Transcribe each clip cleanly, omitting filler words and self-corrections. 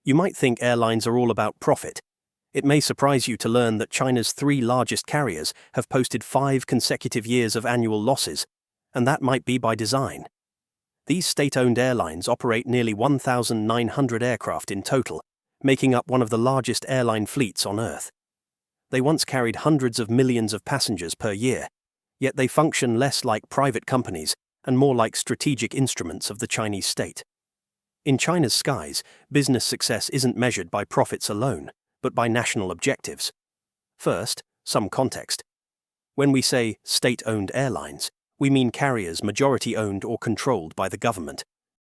You might think airlines are all about profit. It may surprise you to learn that China's 3 largest carriers have posted 5 consecutive years of annual losses, and that might be by design. These state-owned airlines operate nearly 1,900 aircraft in total, making up one of the largest airline fleets on Earth. They once carried hundreds of millions of passengers per year, yet they function less like private companies and more like strategic instruments of the Chinese state. In China's skies, business success isn't measured by profits alone, but by national objectives. First, some context. When we say state-owned airlines, we mean carriers majority-owned or controlled by the government.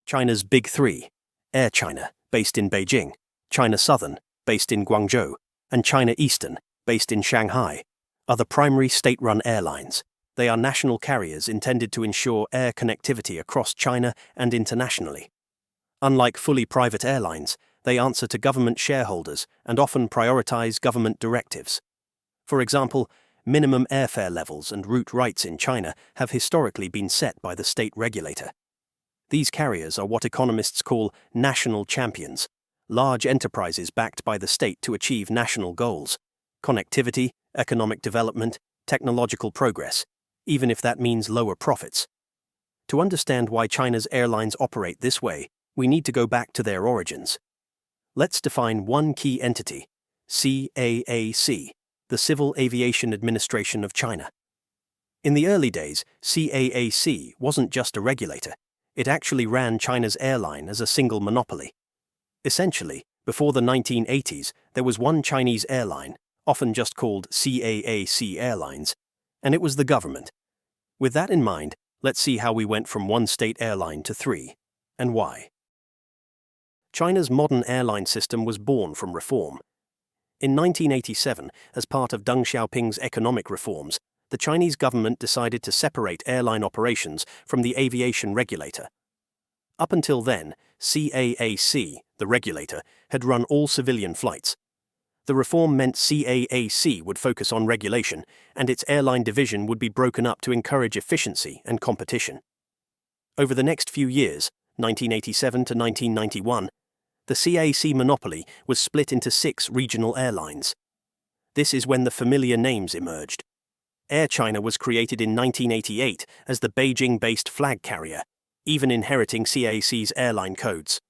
China's Big Three: Air China, based in Beijing; China Southern, based in Guangzhou; and China Eastern, based in Shanghai, are the primary state-run airlines. They are national carriers intended to ensure air connectivity across China and internationally. Unlike fully private airlines, they answer to government shareholders and often prioritize government directives. For example, minimum airfare levels and route rights in China have historically been set by the state regulator. These carriers are what economists call national champions, large enterprises backed by the state to achieve national goals: connectivity, economic development, technological progress, even if that means lower profits. To understand why China's airlines operate this way, we need to go back to their origins. Let's define one key entity: CAAC, the Civil Aviation Administration of China. In the early days, CAAC wasn't just a regulator. It actually ran China's airline as a single monopoly. Essentially, before the 1980s, there was one Chinese airline, often just called CAAC Airlines, and it was the government. With that in mind, let's see how we went from one state airline to 3, and why. China's modern airline system was born from reform. In 1987, as part of Deng Xiaoping's economic reforms, the Chinese government decided to separate airline operations from the aviation regulator. Up until then, CAAC, the regulator, had run all civilian flights. The reform meant CAAC would focus on regulation, and its airline division would be broken up to encourage efficiency and competition. Over the next few years, 1987 to 1991, the CAAC monopoly was split into 6 regional airlines. This is when the familiar names emerged. Air China was created in 1988 as the Beijing-based flag carrier, even inheriting CAAC's airline codes.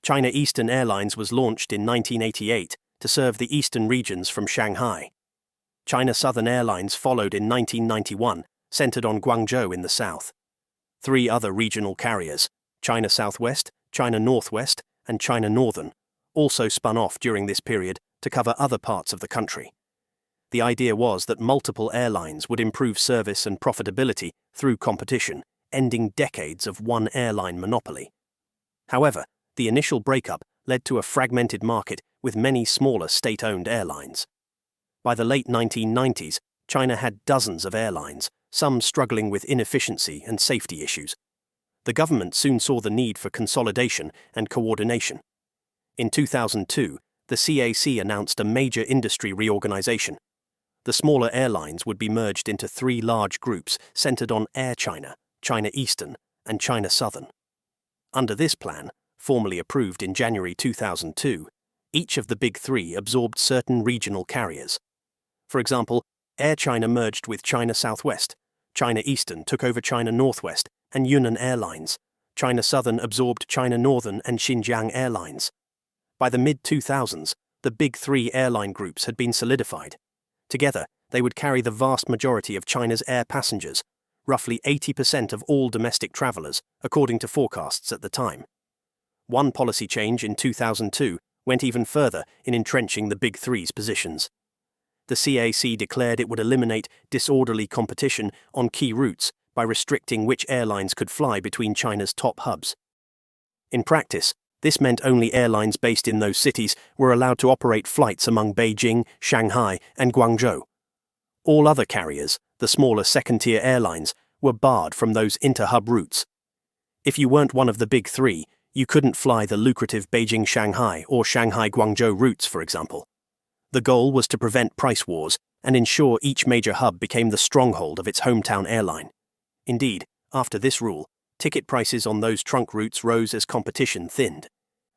China Eastern Airlines was launched in 1988 to serve the eastern regions from Shanghai. China Southern Airlines followed in 1991, centered on Guangzhou in the south. 3 other regional carriers, China Southwest, China Northwest, and China Northern, also spun off during this period to cover other parts of the country. The idea was that multiple airlines would improve service and profitability through competition, ending decades of one airline monopoly. However, the initial breakup led to a fragmented market with many smaller state-owned airlines. By the late 1990s, China had dozens of airlines, some struggling with inefficiency and safety issues. The government soon saw the need for consolidation and coordination. In 2002, the CAAC announced a major industry reorganization. The smaller airlines would be merged into 3 large groups centered on Air China, China Eastern, and China Southern. Under this plan, formally approved in January 2002, each of the Big Three absorbed certain regional carriers. For example, Air China merged with China Southwest, China Eastern took over China Northwest and Yunnan Airlines, China Southern absorbed China Northern and Xinjiang Airlines. By the mid-2000s, the Big Three airline groups had been solidified. Together, they would carry the vast majority of China's air passengers, roughly 80% of all domestic travelers, according to forecasts at the time. One policy change in 2002 went even further in entrenching the Big Three's positions. The CAAC declared it would eliminate disorderly competition on key routes by restricting which airlines could fly between China's top hubs. In practice, this meant only airlines based in those cities were allowed to operate flights among Beijing, Shanghai, and Guangzhou. All other carriers, the smaller second-tier airlines, were barred from those inter-hub routes. If you weren't one of the Big Three, you couldn't fly the lucrative Beijing-Shanghai or Shanghai-Guangzhou routes, for example. The goal was to prevent price wars and ensure each major hub became the stronghold of its hometown airline. Indeed, after this rule, ticket prices on those trunk routes rose as competition thinned.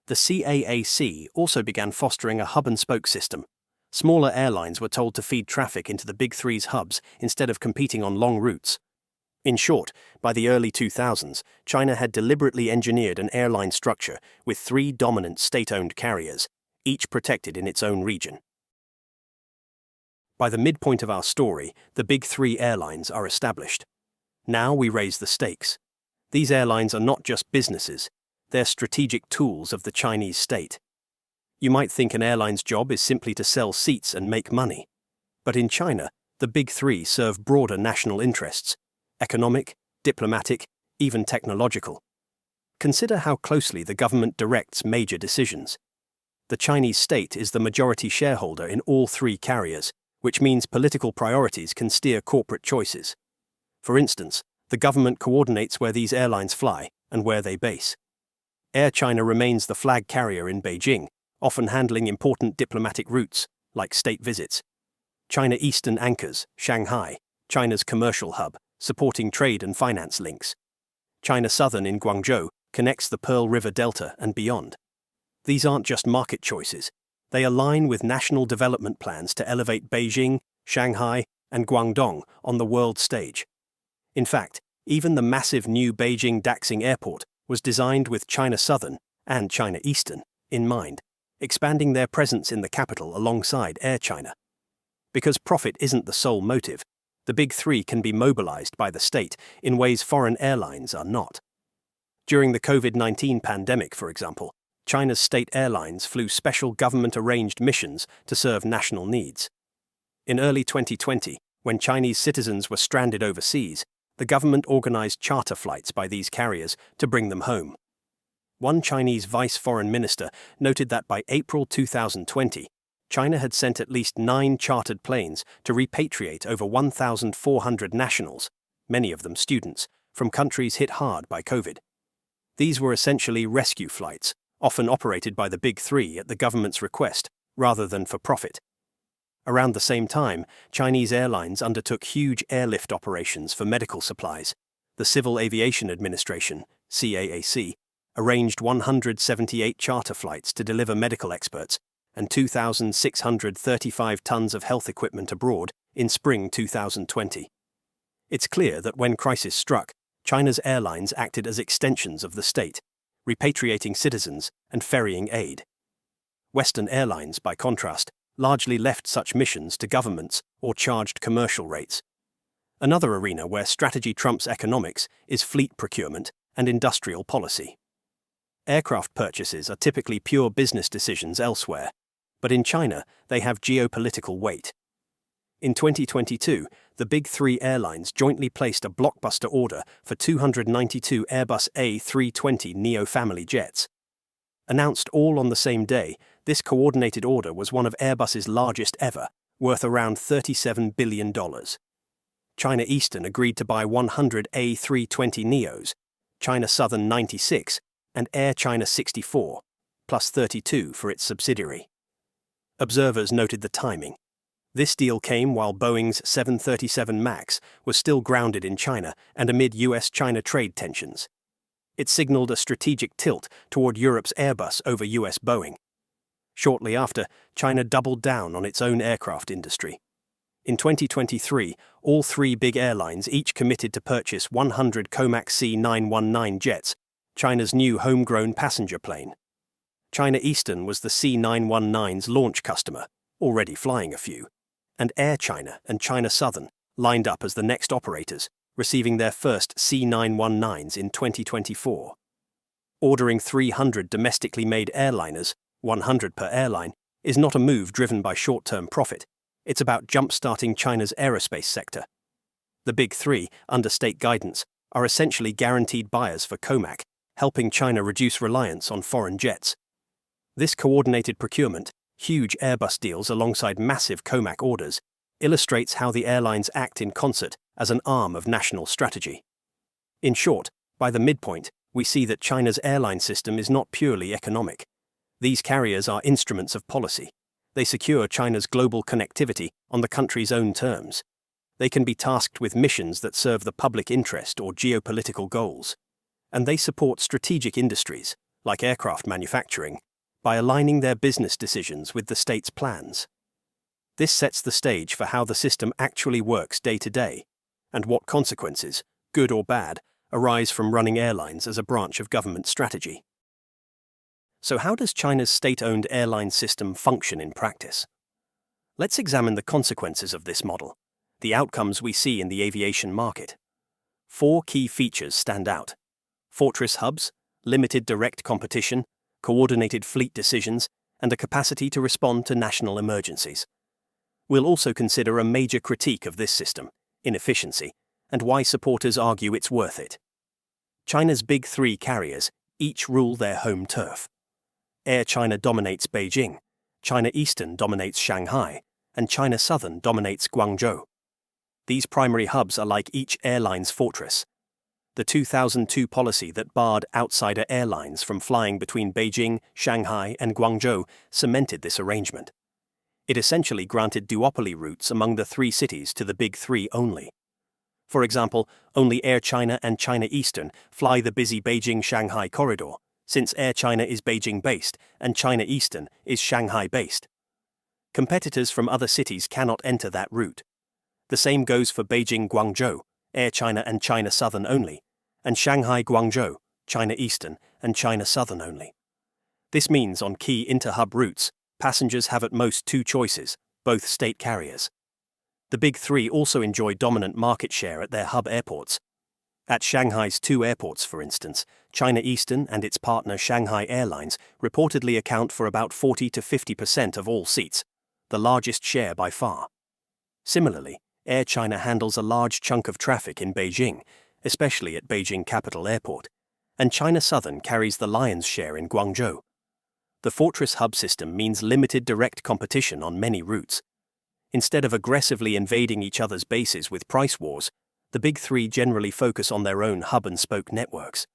The CAAC also began fostering a hub-and-spoke system. Smaller airlines were told to feed traffic into the Big Three's hubs instead of competing on long routes. In short, by the early 2000s, China had deliberately engineered an airline structure with three dominant state-owned carriers, each protected in its own region. By the midpoint of our story, the Big Three airlines are established. Now we raise the stakes. These airlines are not just businesses, they're strategic tools of the Chinese state. You might think an airline's job is simply to sell seats and make money. But in China, the Big Three serve broader national interests: economic, diplomatic, even technological. Consider how closely the government directs major decisions. The Chinese state is the majority shareholder in all three carriers, which means political priorities can steer corporate choices. For instance, the government coordinates where these airlines fly and where they base. Air China remains the flag carrier in Beijing, often handling important diplomatic routes, like state visits. China Eastern anchors Shanghai, China's commercial hub, supporting trade and finance links. China Southern in Guangzhou connects the Pearl River Delta and beyond. These aren't just market choices. They align with national development plans to elevate Beijing, Shanghai, and Guangdong on the world stage. In fact, even the massive new Beijing Daxing Airport was designed with China Southern and China Eastern in mind, expanding their presence in the capital alongside Air China. Because profit isn't the sole motive, the Big Three can be mobilized by the state in ways foreign airlines are not. During the COVID-19 pandemic, for example, China's state airlines flew special government-arranged missions to serve national needs. In early 2020, when Chinese citizens were stranded overseas, the government organized charter flights by these carriers to bring them home. One Chinese vice foreign minister noted that by April 2020, China had sent at least 9 chartered planes to repatriate over 1,400 nationals, many of them students, from countries hit hard by COVID. These were essentially rescue flights, often operated by the Big Three at the government's request, rather than for profit. Around the same time, Chinese airlines undertook huge airlift operations for medical supplies. The Civil Aviation Administration, CAAC, arranged 178 charter flights to deliver medical experts and 2,635 tons of health equipment abroad in spring 2020. It's clear that when crisis struck, China's airlines acted as extensions of the state, repatriating citizens and ferrying aid. Western airlines, by contrast, largely left such missions to governments or charged commercial rates. Another arena where strategy trumps economics is fleet procurement and industrial policy. Aircraft purchases are typically pure business decisions elsewhere, but in China they have geopolitical weight. In 2022, the Big Three airlines jointly placed a blockbuster order for 292 Airbus A320neo family jets. Announced all on the same day, this coordinated order was one of Airbus's largest ever, worth around $37 billion. China Eastern agreed to buy 100 A320neos, China Southern 96, and Air China 64, plus 32 for its subsidiary. Observers noted the timing. This deal came while Boeing's 737 MAX was still grounded in China and amid US-China trade tensions. It signaled a strategic tilt toward Europe's Airbus over US Boeing. Shortly after, China doubled down on its own aircraft industry. In 2023, all three big airlines each committed to purchase 100 Comac C919 jets, China's new homegrown passenger plane. China Eastern was the C919's launch customer, already flying a few, and Air China and China Southern lined up as the next operators, receiving their first C919s in 2024. Ordering 300 domestically made airliners, 100 per airline, is not a move driven by short-term profit. It's about jump-starting China's aerospace sector. The Big Three, under state guidance, are essentially guaranteed buyers for Comac, helping China reduce reliance on foreign jets. This coordinated procurement, huge Airbus deals alongside massive Comac orders, illustrates how the airlines act in concert as an arm of national strategy. In short, by the midpoint, we see that China's airline system is not purely economic. These carriers are instruments of policy. They secure China's global connectivity on the country's own terms. They can be tasked with missions that serve the public interest or geopolitical goals. And they support strategic industries, like aircraft manufacturing, by aligning their business decisions with the state's plans. This sets the stage for how the system actually works day to day, and what consequences, good or bad, arise from running airlines as a branch of government strategy. So how does China's state-owned airline system function in practice? Let's examine the consequences of this model, the outcomes we see in the aviation market. 4 key features stand out: fortress hubs, limited direct competition, coordinated fleet decisions, and a capacity to respond to national emergencies. We'll also consider a major critique of this system, inefficiency, and why supporters argue it's worth it. China's big 3 carriers each rule their home turf. Air China dominates Beijing, China Eastern dominates Shanghai, and China Southern dominates Guangzhou. These primary hubs are like each airline's fortress. The 2002 policy that barred outsider airlines from flying between Beijing, Shanghai, and Guangzhou cemented this arrangement. It essentially granted duopoly routes among the 3 cities to the big 3 only. For example, only Air China and China Eastern fly the busy Beijing-Shanghai corridor, since Air China is Beijing-based and China Eastern is Shanghai-based. Competitors from other cities cannot enter that route. The same goes for Beijing-Guangzhou, Air China and China Southern only, and Shanghai-Guangzhou, China Eastern and China Southern only. This means on key inter-hub routes, passengers have at most 2 choices, both state carriers. The big 3 also enjoy dominant market share at their hub airports. At Shanghai's 2 airports, for instance, China Eastern and its partner Shanghai Airlines reportedly account for about 40 to 50% of all seats, the largest share by far. Similarly, Air China handles a large chunk of traffic in Beijing, especially at Beijing Capital Airport, and China Southern carries the lion's share in Guangzhou. The fortress hub system means limited direct competition on many routes. Instead of aggressively invading each other's bases with price wars, the big 3 generally focus on their own hub-and-spoke networks.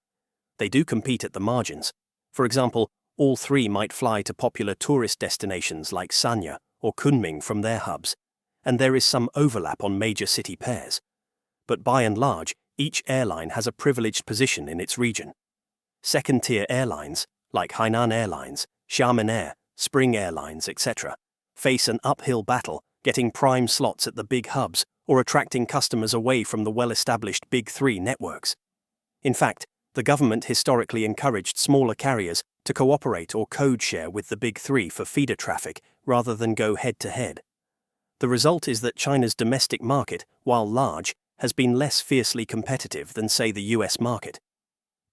They do compete at the margins. For example, all 3 might fly to popular tourist destinations like Sanya or Kunming from their hubs, and there is some overlap on major city pairs. But by and large, each airline has a privileged position in its region. Second-tier airlines, like Hainan Airlines, Xiamen Air, Spring Airlines, etc., face an uphill battle getting prime slots at the big hubs or attracting customers away from the well-established big 3 networks. In fact, the government historically encouraged smaller carriers to cooperate or code share with the big 3 for feeder traffic rather than go head-to-head. The result is that China's domestic market, while large, has been less fiercely competitive than, say, the US market.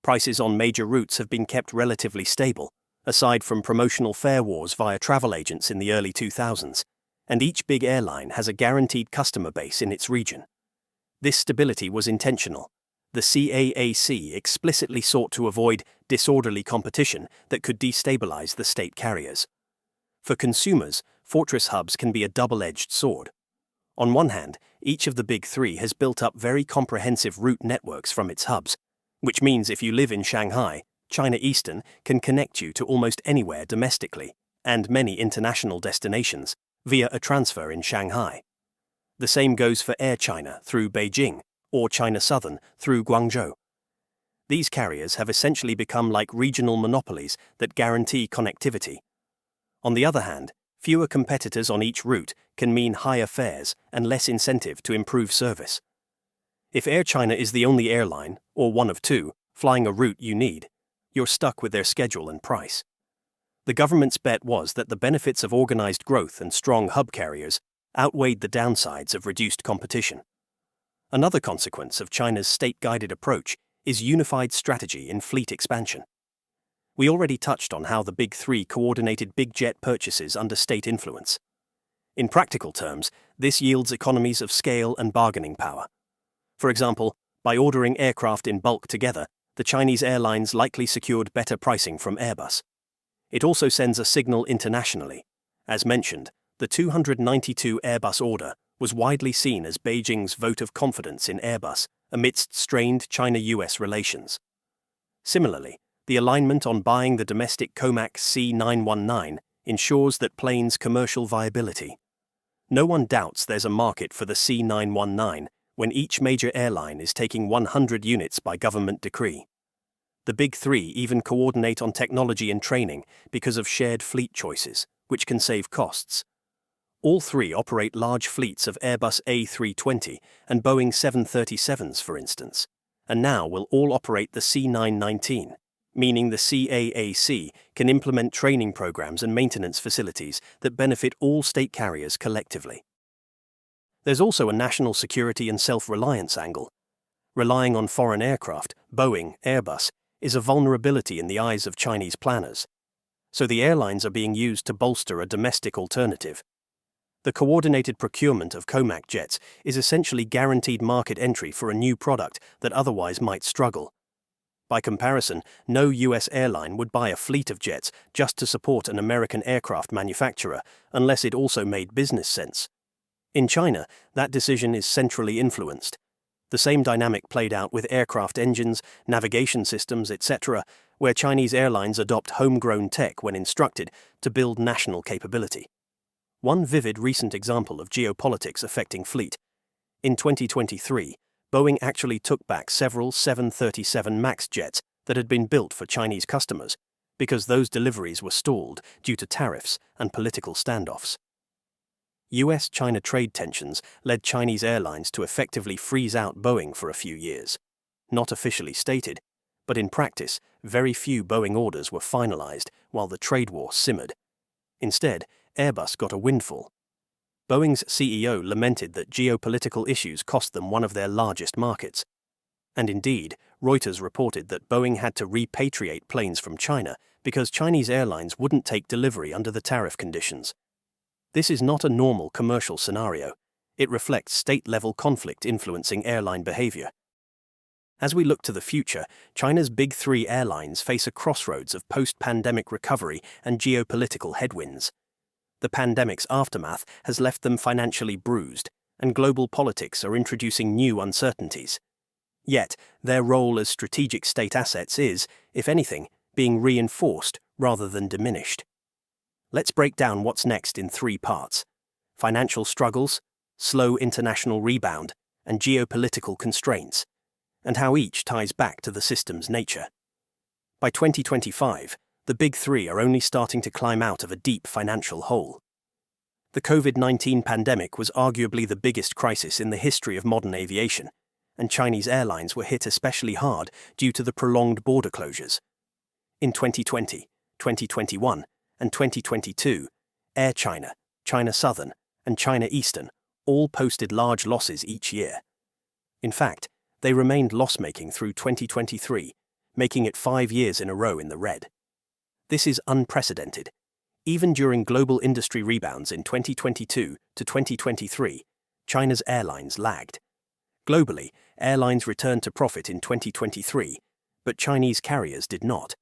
Prices on major routes have been kept relatively stable, aside from promotional fare wars via travel agents in the early 2000s, and each big airline has a guaranteed customer base in its region. This stability was intentional. The CAAC explicitly sought to avoid disorderly competition that could destabilize the state carriers. For consumers, fortress hubs can be a double-edged sword. On one hand, each of the big 3 has built up very comprehensive route networks from its hubs, which means if you live in Shanghai, China Eastern can connect you to almost anywhere domestically, and many international destinations, via a transfer in Shanghai. The same goes for Air China through Beijing, or China Southern through Guangzhou. These carriers have essentially become like regional monopolies that guarantee connectivity. On the other hand, fewer competitors on each route can mean higher fares and less incentive to improve service. If Air China is the only airline, or one of 2, flying a route you need, you're stuck with their schedule and price. The government's bet was that the benefits of organized growth and strong hub carriers outweighed the downsides of reduced competition. Another consequence of China's state-guided approach is unified strategy in fleet expansion. We already touched on how the big 3 coordinated big jet purchases under state influence. In practical terms, this yields economies of scale and bargaining power. For example, by ordering aircraft in bulk together, the Chinese airlines likely secured better pricing from Airbus. It also sends a signal internationally. As mentioned, the 292 Airbus order was widely seen as Beijing's vote of confidence in Airbus amidst strained China-US relations. Similarly, the alignment on buying the domestic COMAC C919 ensures that planes' commercial viability. No one doubts there's a market for the C919 when each major airline is taking 100 units by government decree. The big three even coordinate on technology and training because of shared fleet choices, which can save costs. All three operate large fleets of Airbus A320 and Boeing 737s, for instance, and now will all operate the C919, meaning the CAAC can implement training programs and maintenance facilities that benefit all state carriers collectively. There's also a national security and self-reliance angle. Relying on foreign aircraft, Boeing, Airbus, is a vulnerability in the eyes of Chinese planners. So the airlines are being used to bolster a domestic alternative. The coordinated procurement of COMAC jets is essentially guaranteed market entry for a new product that otherwise might struggle. By comparison, no US airline would buy a fleet of jets just to support an American aircraft manufacturer unless it also made business sense. In China, that decision is centrally influenced. The same dynamic played out with aircraft engines, navigation systems, etc., where Chinese airlines adopt homegrown tech when instructed to build national capability. One vivid recent example of geopolitics affecting fleet. In 2023, Boeing actually took back several 737 MAX jets that had been built for Chinese customers, because those deliveries were stalled due to tariffs and political standoffs. US-China trade tensions led Chinese airlines to effectively freeze out Boeing for a few years. Not officially stated, but in practice, very few Boeing orders were finalized while the trade war simmered. Instead, Airbus got a windfall. Boeing's CEO lamented that geopolitical issues cost them one of their largest markets. And indeed, Reuters reported that Boeing had to repatriate planes from China because Chinese airlines wouldn't take delivery under the tariff conditions. This is not a normal commercial scenario. It reflects state-level conflict influencing airline behavior. As we look to the future, China's big three airlines face a crossroads of post-pandemic recovery and geopolitical headwinds. The pandemic's aftermath has left them financially bruised, and global politics are introducing new uncertainties. Yet, their role as strategic state assets is, if anything, being reinforced rather than diminished. Let's break down what's next in three parts: financial struggles, slow international rebound, and geopolitical constraints, and how each ties back to the system's nature. By 2025, the big three are only starting to climb out of a deep financial hole. The COVID-19 pandemic was arguably the biggest crisis in the history of modern aviation, and Chinese airlines were hit especially hard due to the prolonged border closures. In 2020, 2021, and 2022, Air China, China Southern, and China Eastern all posted large losses each year. In fact, they remained loss-making through 2023, making it 5 years in a row in the red. This is unprecedented. Even during global industry rebounds in 2022 to 2023, China's airlines lagged. Globally, airlines returned to profit in 2023, but Chinese carriers did not.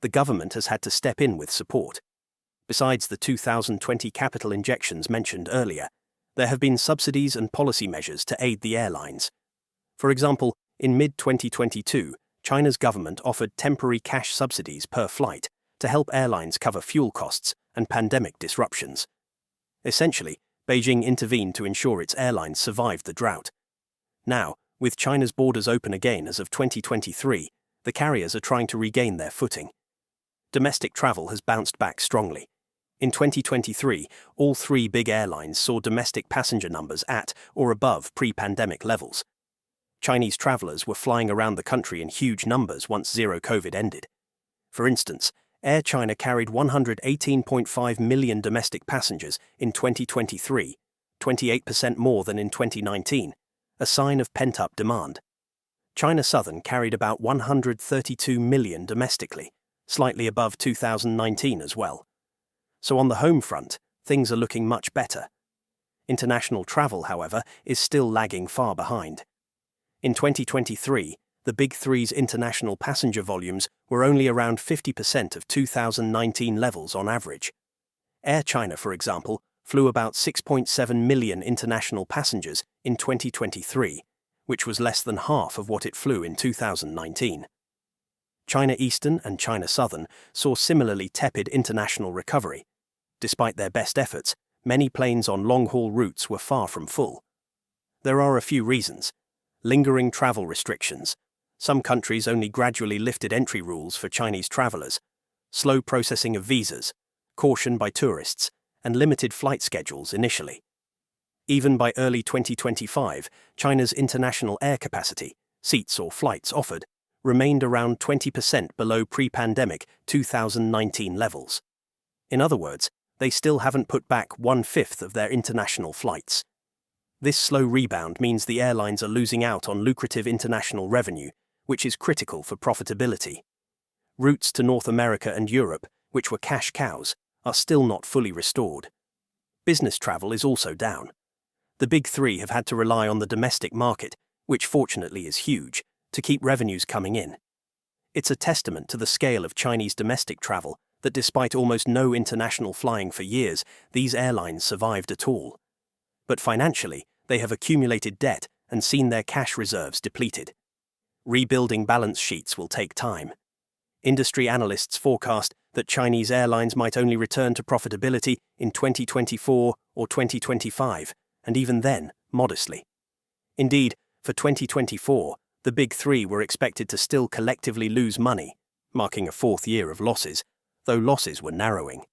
The government has had to step in with support. Besides the 2020 capital injections mentioned earlier, there have been subsidies and policy measures to aid the airlines. For example, in mid-2022, China's government offered temporary cash subsidies per flight to help airlines cover fuel costs and pandemic disruptions. Essentially, Beijing intervened to ensure its airlines survived the drought. Now, with China's borders open again as of 2023, the carriers are trying to regain their footing. Domestic travel has bounced back strongly. In 2023, all three big airlines saw domestic passenger numbers at or above pre-pandemic levels. Chinese travelers were flying around the country in huge numbers once zero COVID ended. For instance, Air China carried 118.5 million domestic passengers in 2023, 28% more than in 2019, a sign of pent-up demand. China Southern carried about 132 million domestically, slightly above 2019 as well. So on the home front, things are looking much better. International travel, however, is still lagging far behind. In 2023, the Big Three's international passenger volumes were only around 50% of 2019 levels on average. Air China, for example, flew about 6.7 million international passengers in 2023, which was less than half of what it flew in 2019. China Eastern and China Southern saw similarly tepid international recovery. Despite their best efforts, many planes on long-haul routes were far from full. There are a few reasons: lingering travel restrictions, Some countries only gradually lifted entry rules for Chinese travelers, slow processing of visas, caution by tourists, and limited flight schedules initially. Even by early 2025, China's international air capacity, seats or flights offered, remained around 20% below pre-pandemic 2019 levels. In other words, they still haven't put back 1/5 of their international flights. This slow rebound means the airlines are losing out on lucrative international revenue, which is critical for profitability. Routes to North America and Europe, which were cash cows, are still not fully restored. Business travel is also down. The big three have had to rely on the domestic market, which fortunately is huge, to keep revenues coming in. It's a testament to the scale of Chinese domestic travel that despite almost no international flying for years, these airlines survived at all. But financially, they have accumulated debt and seen their cash reserves depleted. Rebuilding balance sheets will take time. Industry analysts forecast that Chinese airlines might only return to profitability in 2024 or 2025, and even then, modestly. Indeed, for 2024, the big three were expected to still collectively lose money, marking a fourth year of losses, though losses were narrowing.